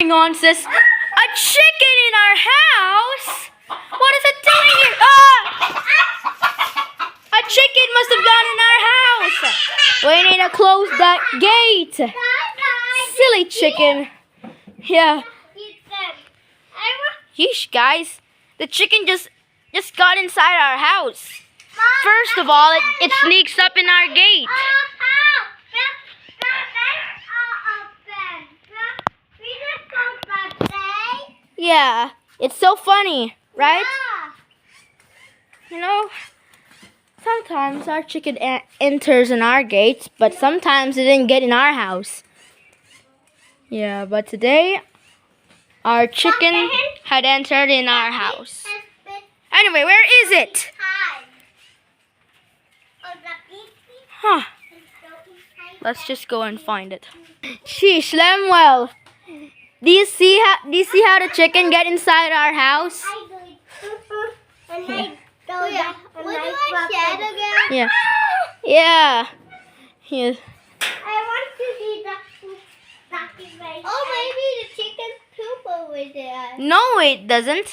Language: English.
Hang on, sis. A chicken in our house? What is it doing here? Ah! A chicken must have gone in our house. We need to close that gate. Silly chicken. Yeah. Yeesh, guys. The chicken just got inside our house. First of all, it sneaks up in our gate. Yeah, it's so funny, right? You know, sometimes our chicken enters in our gates, but sometimes it didn't get in our house. Yeah, but today, our chicken had entered in our house. Anyway, where is it? Huh. Let's just go and find it. Sheesh, Lemuel. Do you see how the chicken get inside our house? Yeah. Yeah. Yeah. I want to see the poop. Oh, maybe the chicken poop over there. No, it doesn't.